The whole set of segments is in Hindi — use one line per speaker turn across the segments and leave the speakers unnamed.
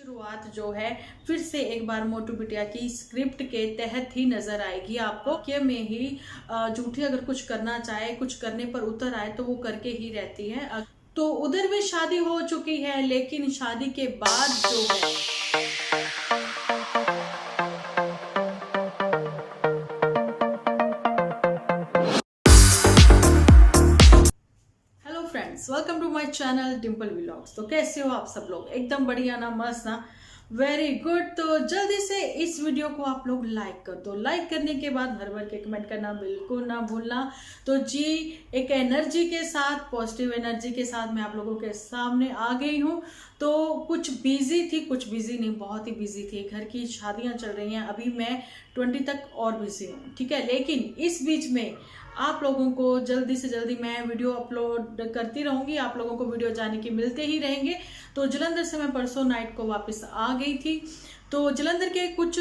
शुरुआत जो है फिर से एक बार मोटू बिटिया की स्क्रिप्ट के तहत ही नजर आएगी आपको। के में ही झूठी अगर कुछ करना चाहे, कुछ करने पर उतर आए तो वो करके ही रहती है। तो उधर भी शादी हो चुकी है, लेकिन शादी के बाद जो है hello friends, welcome to my channel Dimple vlogs. तो कैसे हो आप सब लोग? एकदम बढ़िया ना, मस्त ना, वेरी गुड। तो जल्दी से इस वीडियो को आप लोग लाइक कर दो। लाइक करने के बाद भर भर के कमेंट करना बिल्कुल ना भूलना। तो जी, एक एनर्जी के साथ, पॉजिटिव एनर्जी के साथ मैं आप लोगों के सामने आ गई हूँ। तो कुछ बिजी थी, कुछ बिजी नहीं, बहुत ही बिजी थी। घर की शादियां चल रही हैं, अभी मैं 20 तक और बिजी हूँ, ठीक है। लेकिन इस बीच में आप लोगों को जल्दी से जल्दी मैं वीडियो अपलोड करती रहूंगी, आप लोगों को वीडियो जाने के मिलते ही रहेंगे। तो जलंधर से मैं परसों नाइट को वापस आ गई थी। तो जलंधर के कुछ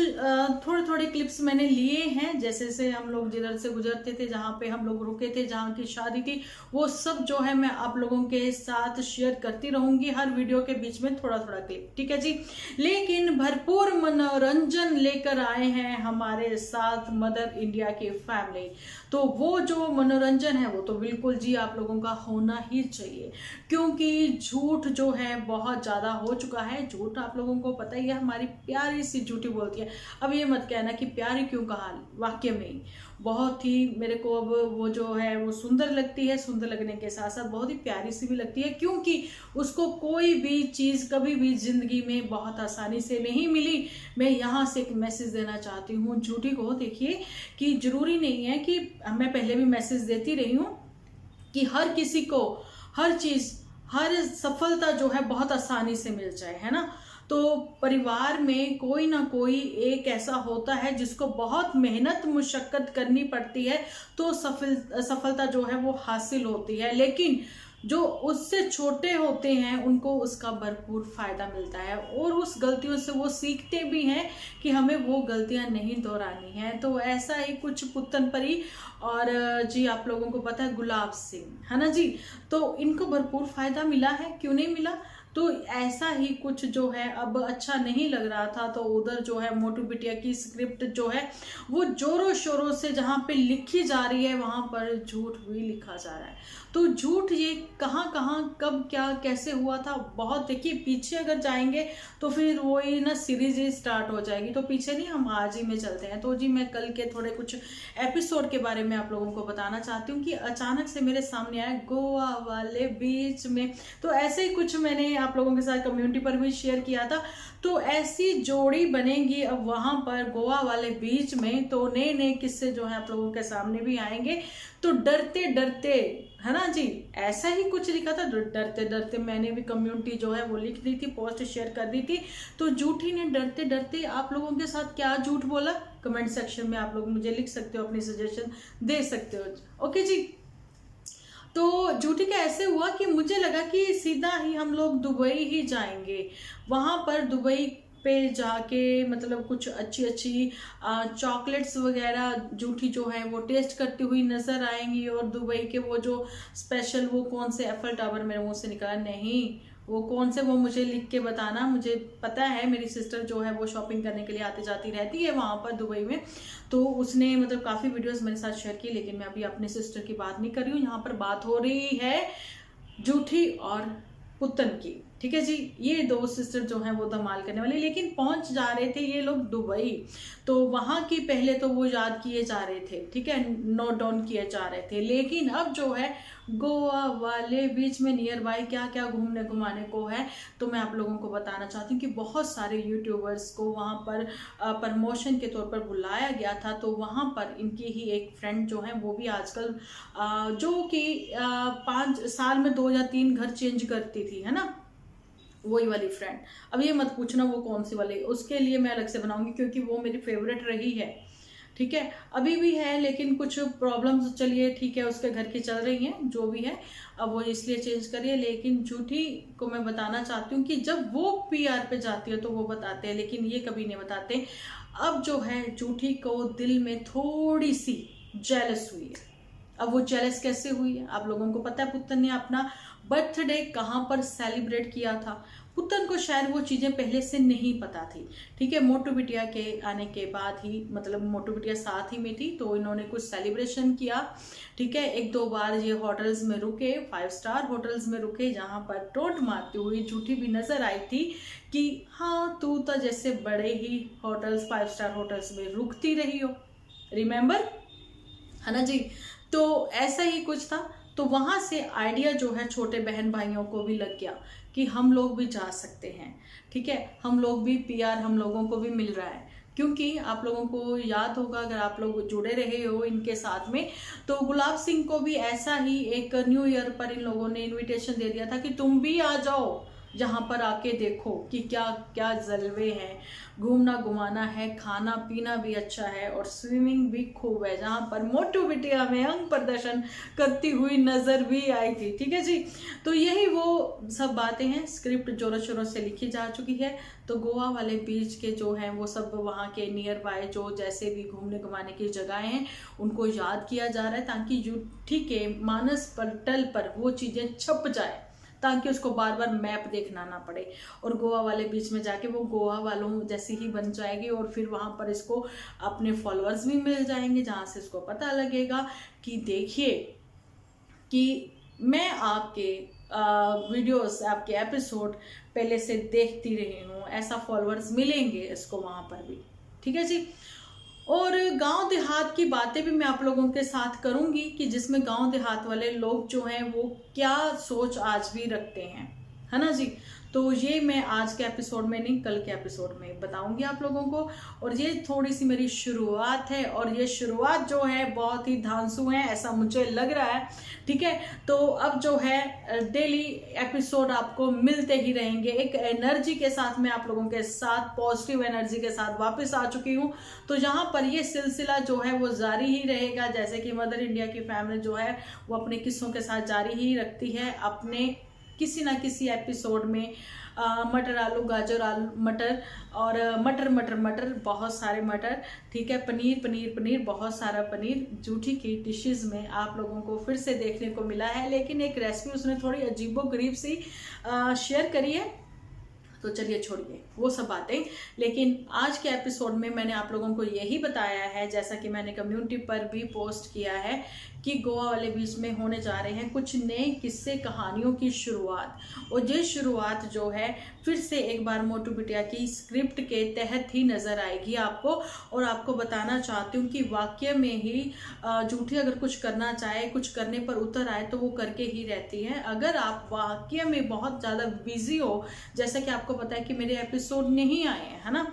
थोड़े थोड़े क्लिप्स मैंने लिए हैं, जैसे से हम लोग जिधर से गुजरते थे, जहाँ पे हम लोग रुके थे, जहाँ की शादी थी, वो सब जो है मैं आप लोगों के साथ शेयर करती रहूंगी हर वीडियो के बीच में थोड़ा थोड़ा क्लिप, ठीक है जी। लेकिन भरपूर मनोरंजन लेकर आए हैं हमारे साथ मदर इंडिया की फैमिली। तो वो जो मनोरंजन है वो तो बिल्कुल जी आप लोगों का होना ही चाहिए, क्योंकि झूठ जो है बहुत ज्यादा हो चुका है। झूठ आप लोगों को पता ही है, हमारी प्यारी सी झूठी बोलती है। अब ये मत कहना कि प्यारी क्यों कहा, वाक्य में ही बहुत ही मेरे को अब वो जो है वो सुंदर लगती है। सुंदर लगने के साथ साथ बहुत ही प्यारी सी भी लगती है, क्योंकि उसको कोई भी चीज कभी भी जिंदगी में बहुत आसानी से नहीं मिली। मैं यहाँ से एक मैसेज देना चाहती हूँ झूठी को। देखिए कि जरूरी नहीं है कि मैं पहले भी मैसेज देती रही हूँ कि हर किसी को हर चीज, हर सफलता जो है बहुत आसानी से मिल जाए, है ना। तो परिवार में कोई ना कोई एक ऐसा होता है जिसको बहुत मेहनत मुशक्कत करनी पड़ती है, तो सफलता जो है वो हासिल होती है। लेकिन जो उससे छोटे होते हैं उनको उसका भरपूर फायदा मिलता है, और उस गलतियों से वो सीखते भी हैं कि हमें वो गलतियां नहीं दोहरानी है। तो ऐसा ही कुछ पुत्तन परी और जी आप लोगों को पता है गुलाब सिंह, है ना जी। तो इनको भरपूर फायदा मिला है, क्यों नहीं मिला। तो ऐसा ही कुछ जो है अब अच्छा नहीं लग रहा था, तो उधर जो है मोटू बिटिया की स्क्रिप्ट जो है वो जोरों शोरों से जहाँ पे लिखी जा रही है वहां पर झूठ भी लिखा जा रहा है। तो झूठ ये कहाँ कहाँ कब क्या कैसे हुआ था, बहुत देखिए पीछे अगर जाएंगे तो फिर वही ना सीरीज ही स्टार्ट हो जाएगी। तो पीछे नहीं, हम आज ही में चलते हैं। तो जी मैं कल के थोड़े कुछ एपिसोड के बारे में आप लोगों को बताना चाहती हूँ कि अचानक से मेरे सामने आया गोवा वाले बीच में। तो ऐसे ही कुछ मैंने आप लोगों के साथ कम्युनिटी पर भी शेयर किया था। तो ऐसी जोड़ी बनेगी अब वहां पर गोवा वाले बीच में। तो नए नए किस्से जो है आप लोगों के सामने भी आएंगे। तो डरते डरते, है ना जी, ऐसा ही कुछ लिखा था। डरते डरते मैंने भी कम्युनिटी जो है वो लिख दी थी, पोस्ट शेयर कर दी थी। तो झूठी ने डरते डरते आप लोगों के साथ क्या झूठ बोला, कमेंट सेक्शन में आप लोग मुझे लिख सकते हो, अपनी सजेशन दे सकते हो। ओके जी। तो झूठी का ऐसे हुआ कि मुझे लगा कि सीधा ही हम लोग दुबई ही जाएंगे। वहां पर दुबई पे जाके मतलब कुछ अच्छी अच्छी चॉकलेट्स वगैरह झूठी जो है वो टेस्ट करती हुई नजर आएंगी। और दुबई के वो जो स्पेशल, वो कौन से एफल टावर मेरे मुंह से निकला नहीं, वो कौन से, वो मुझे लिख के बताना। मुझे पता है मेरी सिस्टर जो है वो शॉपिंग करने के लिए आती जाती रहती है वहां पर दुबई में। तो उसने मतलब काफी वीडियोस मेरे साथ शेयर की। लेकिन मैं अभी अपने सिस्टर की बात नहीं कर रही हूँ, यहाँ पर बात हो रही है झूठी और पुतन की, ठीक है जी। ये दो सिस्टर जो हैं वो धमाल करने वाले, लेकिन पहुंच जा रहे थे ये लोग दुबई। तो वहां की पहले तो वो याद किए जा रहे थे, ठीक है, नोट डाउन किए जा रहे थे। लेकिन अब जो है गोवा वाले बीच में नियर बाय क्या क्या घूमने घुमाने को है, तो मैं आप लोगों को बताना चाहती हूँ कि बहुत सारे यूट्यूबर्स को वहां पर प्रमोशन के तौर पर बुलाया गया था। तो वहां पर इनकी ही एक फ्रेंड जो है वो भी आजकल जो कि 5 साल में 2 या 3 घर चेंज करती थी, है ना, वही वाली फ्रेंड। अब ये मत पूछना वो कौन सी वाली, उसके लिए मैं अलग से बनाऊंगी, क्योंकि वो मेरी फेवरेट रही है, ठीक है, अभी भी है। लेकिन कुछ प्रॉब्लम्स, चलिए ठीक है, उसके घर की चल रही हैं, जो भी है, अब वो इसलिए चेंज करिए। लेकिन झूठी को मैं बताना चाहती हूँ कि जब वो पीआर पे जाती है तो वो बताते हैं, लेकिन ये कभी नहीं बताते। अब जो है झूठी को दिल में थोड़ी सी जेलस हुई है। अब वो जेलस कैसे हुई है आप लोगों को पता है। पुत्तन ने अपना बर्थडे कहाँ पर सेलिब्रेट किया था, पुतन को शायद वो चीज़ें पहले से नहीं पता थी। ठीक है, मोटू बिटिया के आने के बाद ही, मतलब मोटू बिटिया साथ ही में थी तो इन्होंने कुछ सेलिब्रेशन किया। ठीक है, एक दो बार ये होटल्स में रुके, 5 स्टार होटल्स में रुके, जहाँ पर टोंट मारती हुई झूठी भी नजर आई थी कि हाँ तू तो जैसे बड़े ही होटल्स, 5 स्टार होटल्स में रुकती रही हो, रिमेंबर, है ना जी। तो ऐसा ही कुछ था। तो वहां से आइडिया जो है छोटे बहन भाइयों को भी लग गया कि हम लोग भी जा सकते हैं। ठीक है, हम लोग भी पीआर हम लोगों को भी मिल रहा है, क्योंकि आप लोगों को याद होगा अगर आप लोग जुड़े रहे हो इनके साथ में, तो गुलाब सिंह को भी ऐसा ही एक न्यू ईयर पर इन लोगों ने इनविटेशन दे दिया था कि तुम भी आ जाओ, जहाँ पर आके देखो कि क्या क्या जलवे हैं, घूमना घुमाना है, खाना पीना भी अच्छा है और स्विमिंग भी खूब है, जहाँ पर मोटू बिटिया में अंग प्रदर्शन करती हुई नजर भी आई थी। ठीक है जी, तो यही वो सब बातें हैं, स्क्रिप्ट जोरों शोरों से लिखी जा चुकी है। तो गोवा वाले बीच के जो हैं वो सब वहाँ के नियर बाय जो जैसे भी घूमने घुमाने की जगहें हैं उनको याद किया जा रहा है, ताकि यूट्यूब के मानस पटल पर वो चीज़ें छप जाए, ताकि उसको बार बार मैप देखना ना पड़े, और गोवा वाले बीच में जाके वो गोवा वालों जैसी ही बन जाएगी, और फिर वहाँ पर इसको अपने फॉलोअर्स भी मिल जाएंगे, जहाँ से इसको पता लगेगा कि देखिए कि मैं आपके वीडियोस, आपके एपिसोड पहले से देखती रही हूँ, ऐसा फॉलोअर्स मिलेंगे इसको वहाँ पर भी। ठीक है जी। और गांव देहात की बातें भी मैं आप लोगों के साथ करूंगी कि जिसमें गांव देहात वाले लोग जो हैं वो क्या सोच आज भी रखते हैं, है ना जी। तो ये मैं आज के एपिसोड में नहीं, कल के एपिसोड में बताऊंगी आप लोगों को। और ये थोड़ी सी मेरी शुरुआत है, और ये शुरुआत जो है बहुत ही धांसू है, ऐसा मुझे लग रहा है। ठीक है, तो अब जो है डेली एपिसोड आपको मिलते ही रहेंगे, एक एनर्जी के साथ मैं आप लोगों के साथ, पॉजिटिव एनर्जी के साथ वापस आ चुकी हूँ। तो यहाँ पर ये सिलसिला जो है वो जारी ही रहेगा, जैसे कि मदर इंडिया की फैमिली जो है वो अपने किस्सों के साथ जारी ही रखती है, अपने किसी ना किसी एपिसोड में मटर आलू, गाजर आलू, मटर, और मटर मटर मटर, बहुत सारे मटर। ठीक है, पनीर पनीर पनीर, बहुत सारा पनीर जूठी की डिशेस में आप लोगों को फिर से देखने को मिला है, लेकिन एक रेसिपी उसने थोड़ी अजीबोगरीब सी शेयर करी है। तो चलिए छोड़िए वो सब बातें, लेकिन आज के एपिसोड में मैंने आप लोगों को यही बताया है, जैसा कि मैंने कम्युनिटी पर भी पोस्ट किया है, कि गोवा वाले बीच में होने जा रहे हैं कुछ नए किस्से कहानियों की शुरुआत। और ये शुरुआत जो है फिर से एक बार मोटू बिटिया की स्क्रिप्ट के तहत ही नजर आएगी आपको। और आपको बताना चाहती हूँ कि वाक्य में ही झूठी अगर कुछ करना चाहे, कुछ करने पर उतर आए तो वो करके ही रहती है। अगर आप वाक्य में बहुत ज़्यादा बिजी हो, जैसा कि आपको पता है कि मेरे एपिसोड नहीं आए हैं, है ना,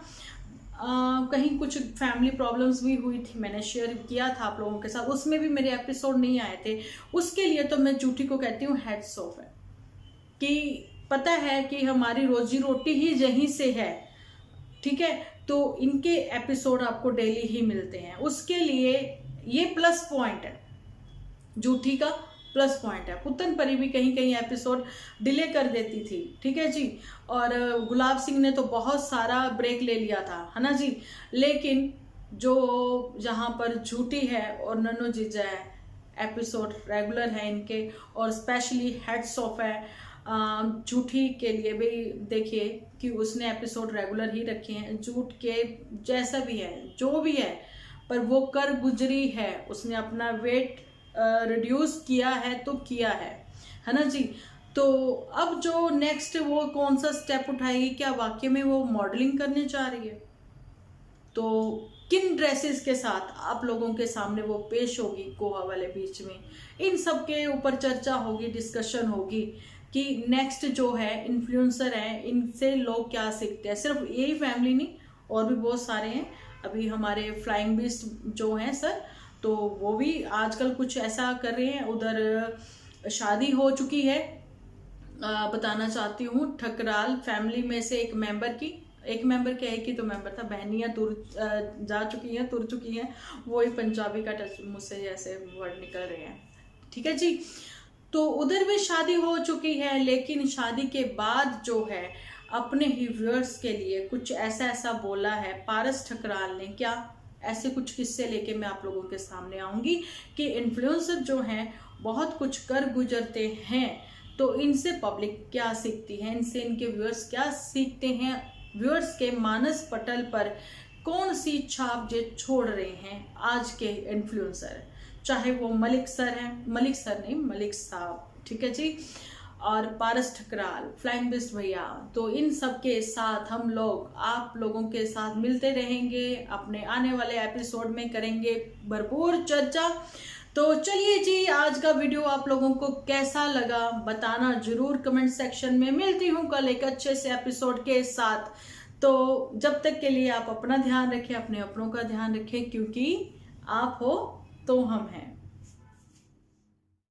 कहीं कुछ फैमिली प्रॉब्लम्स भी हुई थी, मैंने शेयर किया था आप लोगों के साथ, उसमें भी मेरे एपिसोड नहीं आए थे। उसके लिए तो मैं झूठी को कहती हूँ हेड्स ऑफ है, कि पता है कि हमारी रोजी रोटी ही यहीं से है। ठीक है, तो इनके एपिसोड आपको डेली ही मिलते हैं, उसके लिए ये प्लस पॉइंट है, झूठी का प्लस पॉइंट है। पुतन परी भी कहीं कहीं एपिसोड डिले कर देती थी। ठीक है जी, और गुलाब सिंह ने तो बहुत सारा ब्रेक ले लिया था, है ना जी। लेकिन जो जहाँ पर झूठी है और नन्नू जीजा है, एपिसोड रेगुलर है इनके, और स्पेशली हेड्स ऑफ है झूठी के लिए भी। देखिए कि उसने एपिसोड रेगुलर ही रखे हैं, झूठ के जैसा भी है जो भी है, पर वो कर गुजरी है, उसने अपना वेट रिड्यूस किया है तो किया है ना जी। तो अब जो नेक्स्ट वो कौन सा स्टेप उठाएगी, क्या वाकई में वो मॉडलिंग करने जा रही है, तो किन ड्रेसेस के साथ आप लोगों के सामने वो पेश होगी गोवा वाले बीच में, इन सब के ऊपर चर्चा होगी, डिस्कशन होगी कि नेक्स्ट जो है इन्फ्लुएंसर है, इनसे लोग क्या सीखते हैं। सिर्फ यही फैमिली नहीं, और भी बहुत सारे हैं। अभी हमारे फ्लाइंग बीस्ट जो हैं सर, तो वो भी आजकल कुछ ऐसा कर रहे हैं। उधर शादी हो चुकी है, बताना चाहती हूँ, ठकराल फैमिली में से एक मेंबर की, एक मेंबर क्या है कि तो मेंबर था, बहनियाँ दूर जा चुकी हैं, तुर चुकी हैं, वही पंजाबी का टच मुझसे जैसे वर्ड निकल रहे हैं। ठीक है जी, तो उधर भी शादी हो चुकी है, लेकिन शादी के बाद जो है अपने ही व्यूअर्स के लिए कुछ ऐसा ऐसा बोला है पारस ठकराल ने। क्या ऐसे कुछ किस्से लेके मैं आप लोगों के सामने आऊंगी कि इन्फ्लुएंसर जो हैं बहुत कुछ कर गुजरते हैं, तो इनसे पब्लिक क्या सीखती है, इनसे इनके व्यूअर्स क्या सीखते हैं, व्यूअर्स के मानस पटल पर कौन सी छाप जो छोड़ रहे हैं आज के इन्फ्लुएंसर, चाहे वो मलिक सर हैं, मलिक सर नहीं मलिक साहब, ठीक है जी, और पारस ठकराल, फ्लाइंग बिस्ट भैया। तो इन सब के साथ हम लोग आप लोगों के साथ मिलते रहेंगे, अपने आने वाले एपिसोड में करेंगे भरपूर चर्चा। तो चलिए जी, आज का वीडियो आप लोगों को कैसा लगा बताना जरूर कमेंट सेक्शन में। मिलती हूँ कल एक अच्छे से एपिसोड के साथ। तो जब तक के लिए आप अपना ध्यान रखें, अपने अपनों का ध्यान रखें, क्योंकि आप हो तो हम हैं।